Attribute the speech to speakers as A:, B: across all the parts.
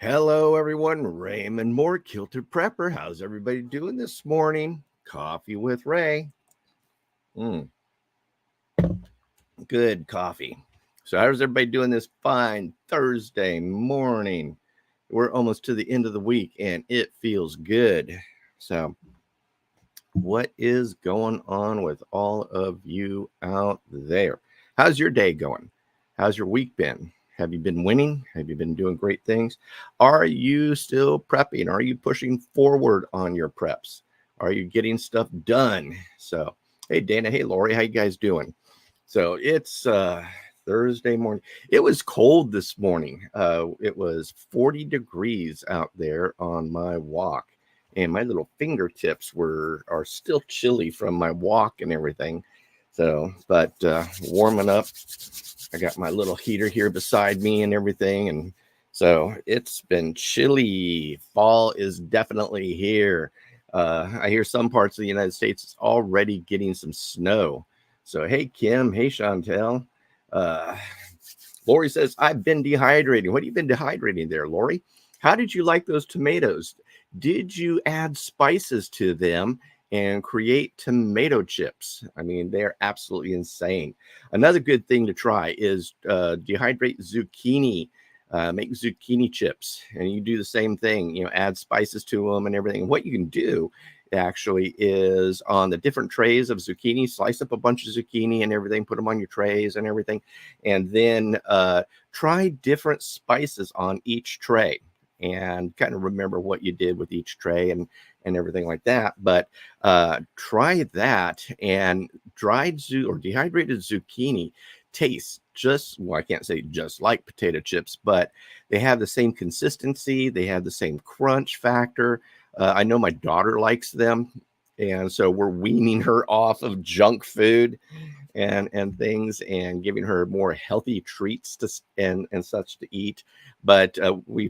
A: Hello, everyone. Raymond Moore, Kilted Prepper. How's everybody doing this morning? Coffee with Ray. Good coffee. So, how's everybody doing this fine Thursday morning? We're almost to the end of the week and it feels good. So, what is going on with all of you out there? How's your day going? How's your week been? Have you been winning? Have you been doing great things? Are you still prepping? Are you pushing forward on your preps? Are you getting stuff done? So, hey Dana, hey Lori, how you guys doing? So it's Thursday morning. It was cold this morning. It was 40 degrees out there on my walk, and my little fingertips are still chilly from my walk and everything. So, but warming up. I got my little heater here beside me and everything, and so it's been chilly. Fall is definitely here. I hear some parts of the United States is already getting some snow. So, hey, Kim. Hey, Chantel. Uh, Lori says, I've been dehydrating. What have you been dehydrating there, Lori? How did you like those tomatoes? Did you add spices to them and create tomato chips? I mean, they're absolutely insane. Another good thing to try is dehydrate zucchini. Make zucchini chips, and you do the same thing. Add spices to them and everything. And what you can do actually is on the different trays of zucchini, slice up a bunch of zucchini and everything, put them on your trays and everything, and then try different spices on each tray and kind of remember what you did with each tray and everything like that. But try that, and dried or dehydrated zucchini tastes just, well, I can't say just like potato chips, but they have the same consistency, they have the same crunch factor. I know my daughter likes them, and so we're weaning her off of junk food and things, and giving her more healthy treats to and such to eat. But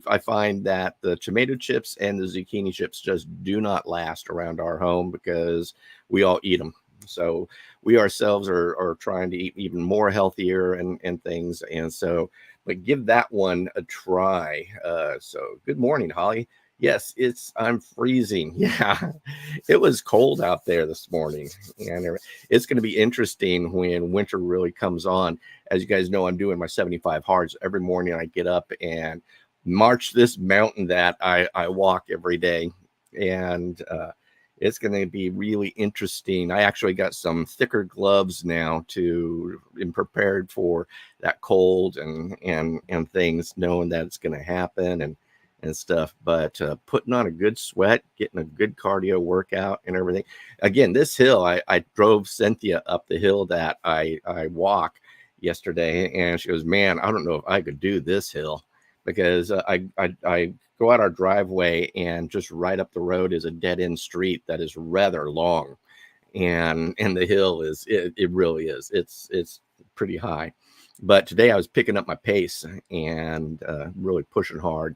A: I find that the tomato chips and the zucchini chips just do not last around our home because we all eat them. So we ourselves are trying to eat even more healthier and things. And so, but give that one a try. So good morning, Holly. Yes, I'm freezing. Yeah, it was cold out there this morning. And it's going to be interesting when winter really comes on. As you guys know, I'm doing my 75 hards every morning. I get up and march this mountain that I walk every day. And it's going to be really interesting. I actually got some thicker gloves now to and prepared for that cold and things, knowing that it's going to happen and stuff. But putting on a good sweat, getting a good cardio workout and everything. Again, this hill, I drove Cynthia up the hill that I walk yesterday, and she goes, "Man, I don't know if I could do this hill." Because I go out our driveway, and just right up the road is a dead end street that is rather long, and the hill it really is, it's pretty high. But today I was picking up my pace and really pushing hard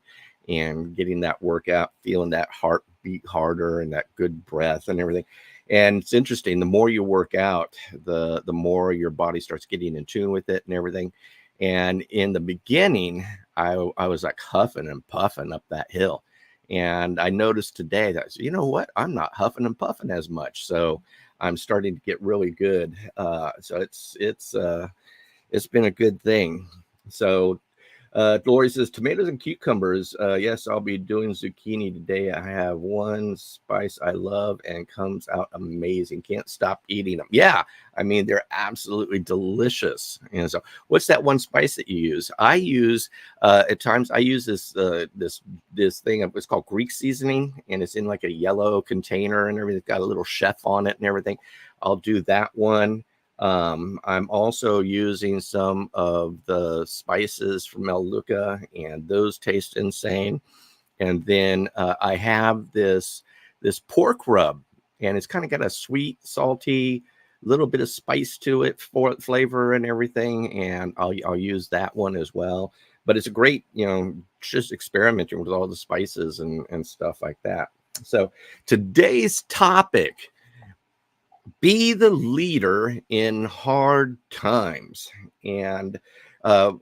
A: and getting that workout, feeling that heart beat harder and that good breath and everything. And it's interesting, the more you work out, the more your body starts getting in tune with it and everything. And in the beginning, I was like huffing and puffing up that hill. And I noticed today that, you know what, I'm not huffing and puffing as much. So I'm starting to get really good. So it's been a good thing. So Lori says, tomatoes and cucumbers. Yes, I'll be doing zucchini today. I have one spice I love and comes out amazing. Can't stop eating them. Yeah, I mean, they're absolutely delicious. And so, what's that one spice that you use? I use, at times, I use this thing. It's called Greek seasoning, and it's in like a yellow container and everything. It's got a little chef on it and everything. I'll do that one. I'm also using some of the spices from El Luca, and those taste insane. And then I have this pork rub, and it's kind of got a sweet, salty, little bit of spice to it for flavor and everything. And I'll use that one as well. But it's a great, just experimenting with all the spices and stuff like that. So today's topic: be the leader in hard times. And uh,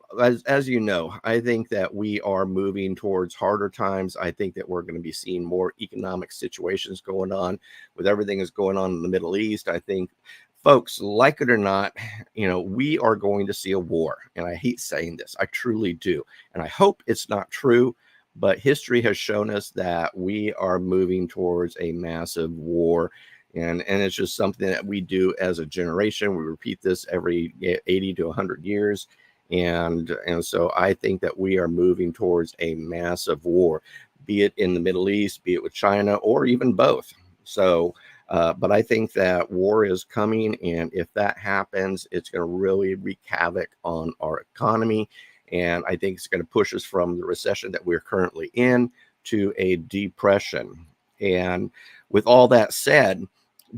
A: as you know, I think that we are moving towards harder times. I think that we're going to be seeing more economic situations going on with everything that's going on in the Middle East. I think, folks, like it or not, we are going to see a war. And I hate saying this, I truly do. And I hope it's not true. But history has shown us that we are moving towards a massive war. And it's just something that we do as a generation. We repeat this every 80 to 100 years. And so I think that we are moving towards a massive war, be it in the Middle East, be it with China, or even both. So, but I think that war is coming, and if that happens, it's going to really wreak havoc on our economy. And I think it's going to push us from the recession that we're currently in to a depression. And with all that said,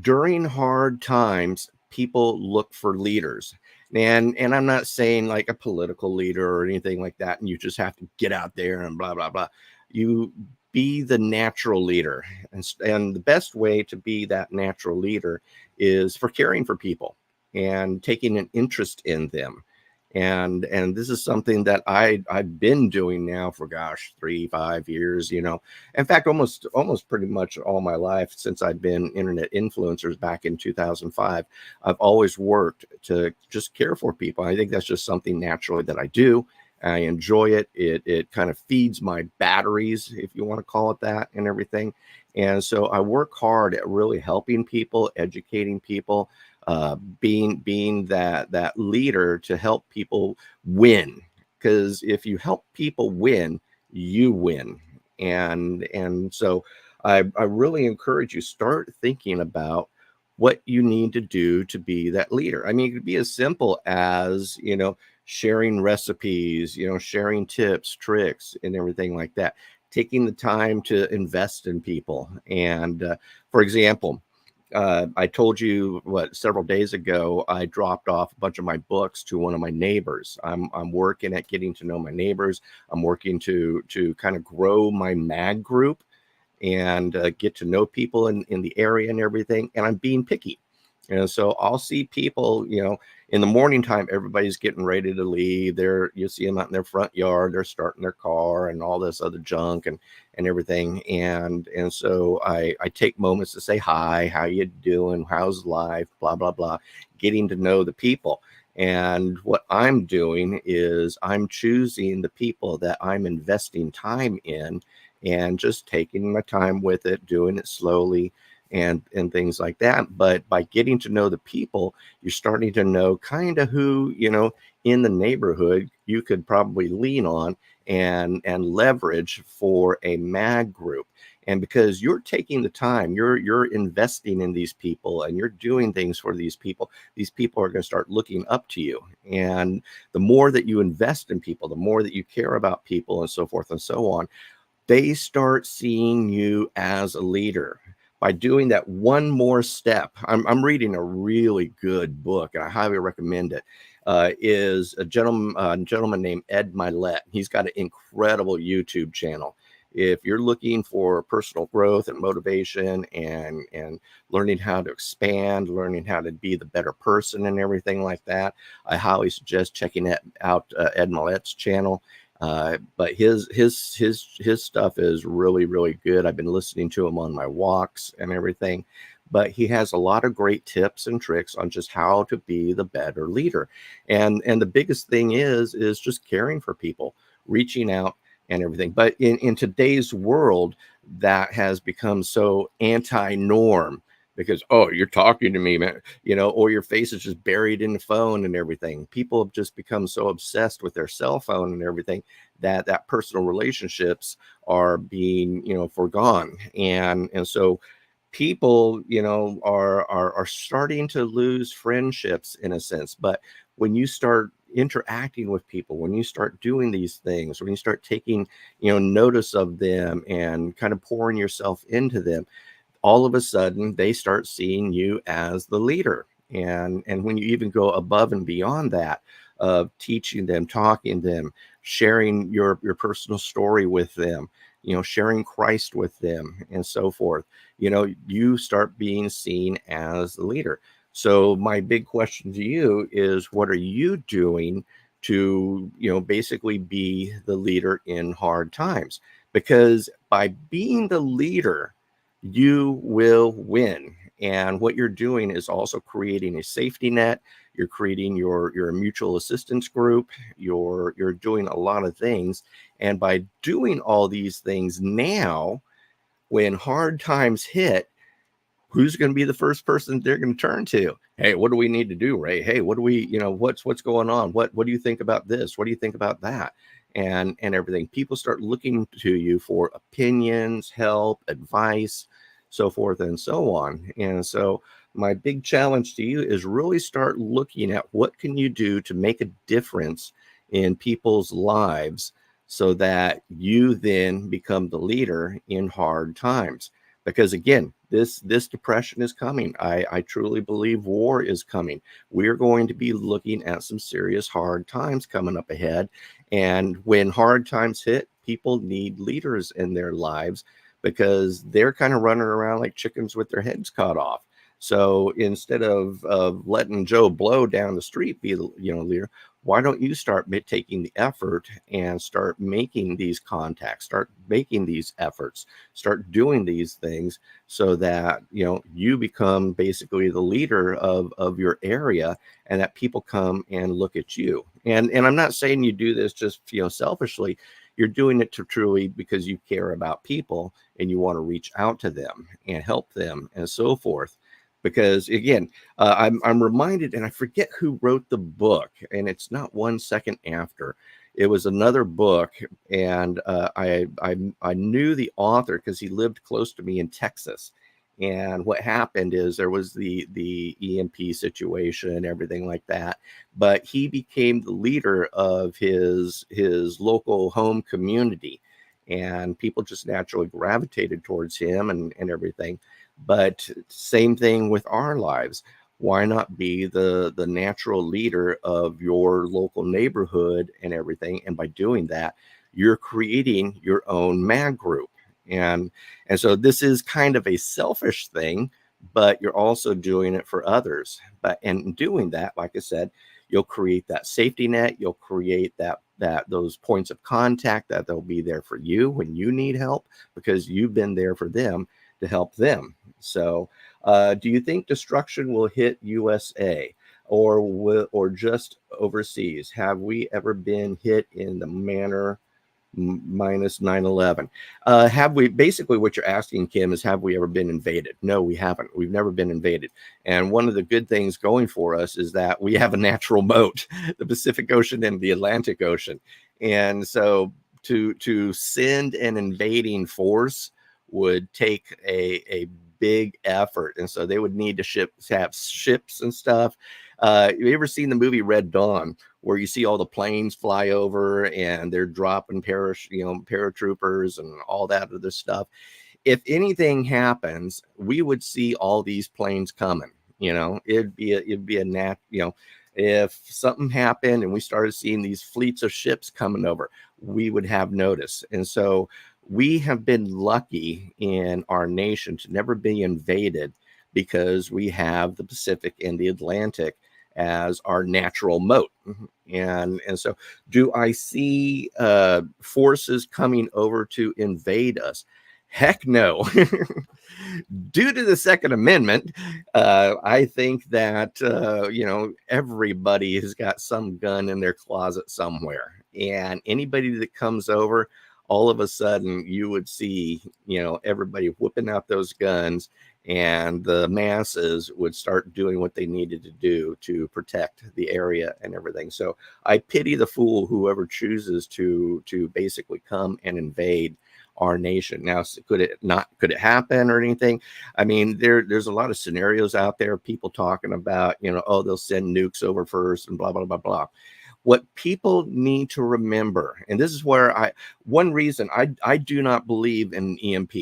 A: during hard times, people look for leaders. And I'm not saying like a political leader or anything like that, and you just have to get out there and blah blah blah. You be the natural leader. And the best way to be that natural leader is for caring for people and taking an interest in them. And this is something that I've been doing now for, gosh, 3 5 years. In fact, almost pretty much all my life since I've been internet influencers back in 2005. I've always worked to just care for people. I think that's just something naturally that I do. I enjoy it. It kind of feeds my batteries, if you want to call it that, and everything. And so I work hard at really helping people, educating people, being that leader to help people win. Because if you help people win, you win. And so I really encourage you, start thinking about what you need to do to be that leader. I mean, it could be as simple as, sharing recipes, sharing tips, tricks, and everything like that. Taking the time to invest in people. And for example, I told you several days ago, I dropped off a bunch of my books to one of my neighbors. I'm working at getting to know my neighbors. I'm working to kind of grow my mag group and get to know people in the area and everything. And I'm being picky. And so I'll see people, in the morning time, everybody's getting ready to leave. You see them out in their front yard, they're starting their car and all this other junk and everything. And so I take moments to say hi, how you doing, how's life, blah blah blah, getting to know the people. And what I'm doing is I'm choosing the people that I'm investing time in and just taking my time with it, doing it slowly and things like that. But by getting to know the people, you're starting to know kind of who, in the neighborhood you could probably lean on and leverage for a mag group. And because you're taking the time, you're investing in these people and you're doing things for these people are going to start looking up to you. And the more that you invest in people, the more that you care about people and so forth and so on, they start seeing you as a leader. By doing that one more step, I'm reading a really good book, and I highly recommend it. Is a gentleman named Ed Milet. He's got an incredible YouTube channel. If you're looking for personal growth and motivation and learning how to expand, learning how to be the better person and everything like that, I highly suggest checking out Ed Milet's channel. But his stuff is really, really good. I've been listening to him on my walks and everything. But he has a lot of great tips and tricks on just how to be the better leader. And the biggest thing is just caring for people, reaching out and everything. But in today's world, that has become so anti-norm because, oh, you're talking to me, man, or your face is just buried in the phone and everything. People have just become so obsessed with their cell phone and everything that personal relationships are being, forgone. And so people, are starting to lose friendships in a sense. But when you start interacting with people, when you start doing these things, when you start taking, notice of them and kind of pouring yourself into them, all of a sudden they start seeing you as the leader. And when you even go above and beyond that, of teaching them, talking to them, sharing your personal story with them, sharing Christ with them and so forth, you start being seen as the leader. So my big question to you is, what are you doing to, basically be the leader in hard times. Because by being the leader, you will win. And what you're doing is also creating a safety net. You're creating your mutual assistance group. You're doing a lot of things. And by doing all these things now, when hard times hit, who's going to be the first person they're going to turn to? Hey, what do we need to do, Ray? Hey, what do we, what's going on? What do you think about this? What do you think about that? And everything. People start looking to you for opinions, help, advice, so forth and so on. And so my big challenge to you is really start looking at what can you do to make a difference in people's lives so that you then become the leader in hard times. Because again, this depression is coming. I truly believe war is coming. We're going to be looking at some serious hard times coming up ahead. And when hard times hit, people need leaders in their lives because they're kind of running around like chickens with their heads cut off. So instead of letting Joe Blow down the street be the leader, why don't you start taking the effort and start making these contacts, start making these efforts, start doing these things so that, you become basically the leader of your area and that people come and look at you. And I'm not saying you do this just, selfishly. You're doing it to truly because you care about people and you want to reach out to them and help them and so forth. Because again, I'm reminded, and I forget who wrote the book, and it's not 1 second after. It was another book, and I knew the author because he lived close to me in Texas. And what happened is there was the EMP situation and everything like that, but he became the leader of his local home community, and people just naturally gravitated towards him and everything. But same thing with our lives. Why not be the natural leader of your local neighborhood and everything? And by doing that, you're creating your own mag group. And so this is kind of a selfish thing, but you're also doing it for others. But in doing that, like I said, you'll create that safety net. You'll create that those points of contact that they'll be there for you when you need help because you've been there for them to help them. So, do you think destruction will hit USA or just overseas? Have we ever been hit in the manner minus 9/11? Have we, basically what you're asking, Kim, is have we ever been invaded? No, we haven't. We've never been invaded. And one of the good things going for us is that we have a natural moat, the Pacific Ocean and the Atlantic Ocean. And so to send an invading force would take a big effort, and so they would need to have ships and stuff. You ever seen the movie Red Dawn, where you see all the planes fly over and they're dropping paratroopers and all that other stuff? If anything happens, we would see all these planes coming. It'd be a if something happened and we started seeing these fleets of ships coming over, we would have notice. And so we have been lucky in our nation to never be invaded because we have the Pacific and the Atlantic as our natural moat. And so do I see forces coming over to invade us? Heck no. Due to the Second Amendment, I think that, everybody has got some gun in their closet somewhere. And anybody that comes over, all of a sudden you would see, everybody whipping out those guns, and the masses would start doing what they needed to do to protect the area and everything. So I pity the fool whoever chooses to basically come and invade our nation. Now, could it happen or anything? I mean, there's a lot of scenarios out there, people talking about, oh, they'll send nukes over first and blah, blah, blah, blah. What people need to remember, and this is where one reason I do not believe in EMP,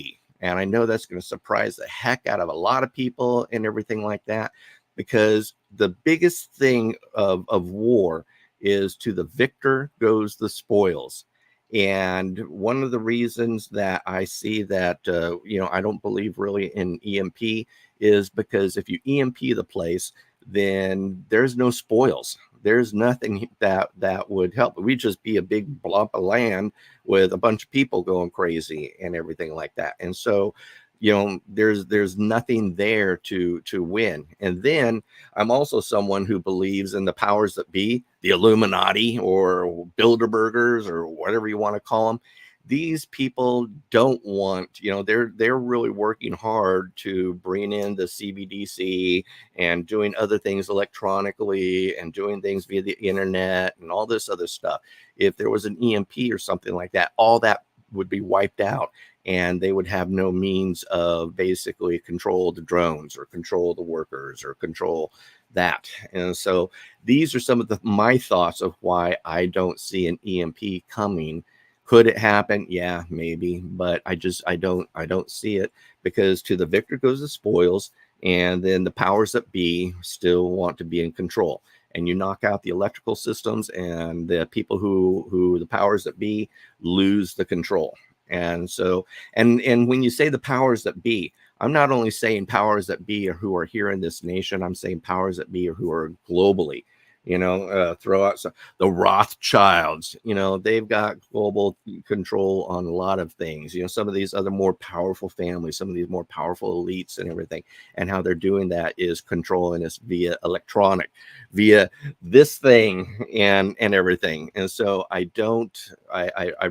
A: and I know that's going to surprise the heck out of a lot of people and everything like that, because the biggest thing of war is to the victor goes the spoils. And one of the reasons that I see that, I don't believe really in EMP is because if you EMP the place, then there's no spoils. There's nothing that would help. We'd just be a big blob of land with a bunch of people going crazy and everything like that. And so, there's nothing there to win. And then I'm also someone who believes in the powers that be, the Illuminati or Bilderbergers or whatever you want to call them. These people don't want, they're really working hard to bring in the CBDC and doing other things electronically and doing things via the internet and all this other stuff. If there was an EMP or something like that, all that would be wiped out, and they would have no means of basically control the drones or control the workers or control that. And so these are some of my thoughts of why I don't see an EMP coming. Could it happen? Yeah, maybe, but I don't see it, because to the victor goes the spoils, and then the powers that be still want to be in control. And you knock out the electrical systems, and the people who the powers that be lose the control. And so, and when you say the powers that be, I'm not only saying powers that be are who are here in this nation. I'm saying powers that be are who are globally. Throw out the Rothschilds. They've got global control on a lot of things. Some of these other more powerful families, some of these more powerful elites and everything, and how they're doing that is controlling us via electronic, via this thing and everything. And so I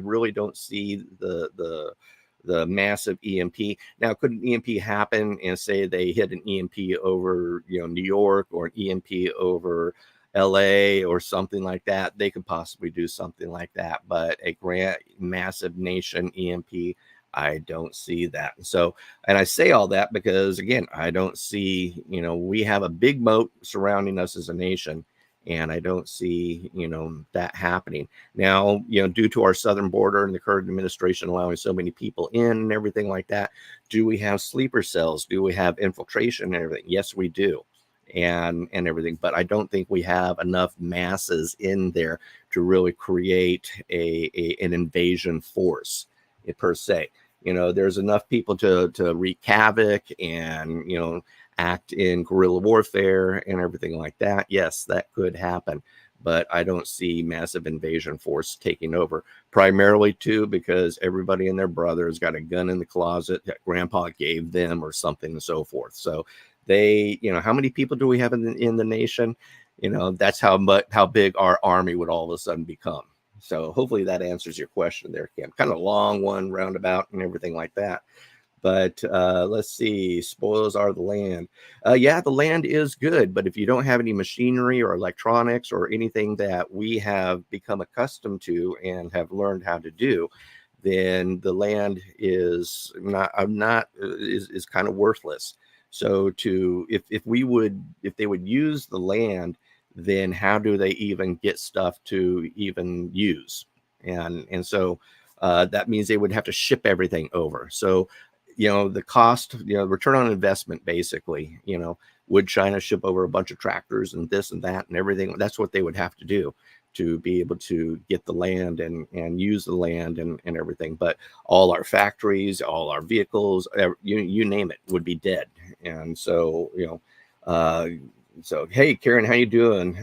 A: really don't see the massive EMP. Now, could an EMP happen and say they hit an EMP over, New York, or an EMP over LA or something like that? They could possibly do something like that, but a massive nation EMP, I don't see that. So, and I say all that because, again, I don't see, we have a big moat surrounding us as a nation, and I don't see, that happening. Now, due to our southern border and the current administration allowing so many people in and everything like that, do we have sleeper cells? Do we have infiltration and everything? Yes, we do. And everything, but I don't think we have enough masses in there to really create an invasion force, per se. There's enough people to wreak havoc and act in guerrilla warfare and everything like that. Yes, that could happen, but I don't see massive invasion force taking over, primarily too because everybody and their brother has got a gun in the closet that grandpa gave them or something and so forth. So they, how many people do we have in the nation? That's how big our army would all of a sudden become. So hopefully that answers your question there, Kim. Kind of a long one, roundabout and everything like that. But let's see, spoils are the land. Yeah, the land is good, but if you don't have any machinery or electronics or anything that we have become accustomed to and have learned how to do, then the land is is kind of worthless. So if they would use the land, then how do they even get stuff to even use? And so that means they would have to ship everything over. So the cost, return on investment, basically, would China ship over a bunch of tractors and this and that and everything? That's what they would have to do to be able to get the land and use the land and everything. But all our factories, all our vehicles, you name it, would be dead. And so, so, hey, Karen, how you doing?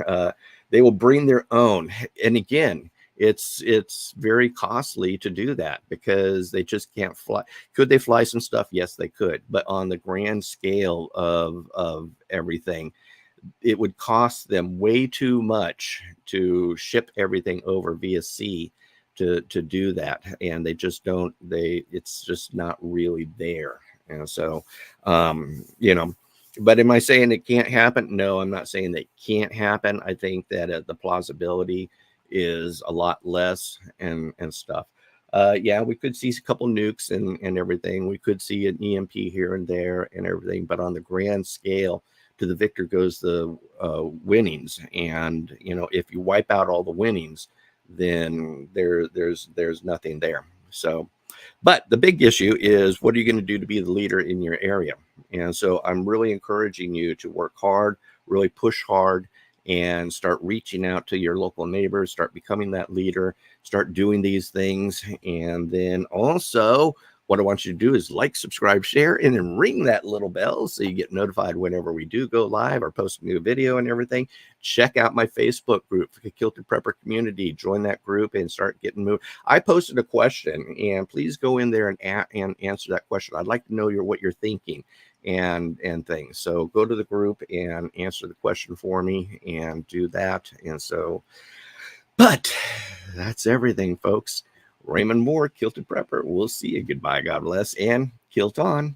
A: They will bring their own. And again, it's very costly to do that because they just can't fly. Could they fly some stuff? Yes, they could. But on the grand scale of everything, it would cost them way too much to ship everything over via sea to do that. And they just don't, it's just not really there. And so, but am I saying it can't happen? No, I'm not saying that it can't happen. I think that the plausibility is a lot less and stuff. Yeah, we could see a couple nukes and everything. We could see an EMP here and there and everything, but on the grand scale, to the victor goes the winnings. And if you wipe out all the winnings, then there's nothing there. So, but the big issue is, what are you going to do to be the leader in your area? And so I'm really encouraging you to work hard, really push hard, and start reaching out to your local neighbors, start becoming that leader, start doing these things. And then also What I want you to do is like, subscribe, share, and then ring that little bell so you get notified whenever we do go live or post a new video and everything. Check out my Facebook group for the Kilted Prepper community. Join that group and start getting moved. I posted a question, and please go in there and answer that question. I'd like to know what you're thinking and things. So go to the group and answer the question for me and do that. And so, but that's everything, folks. Raymond Moore, Kilted Prepper. We'll see you. Goodbye. God bless. And kilt on.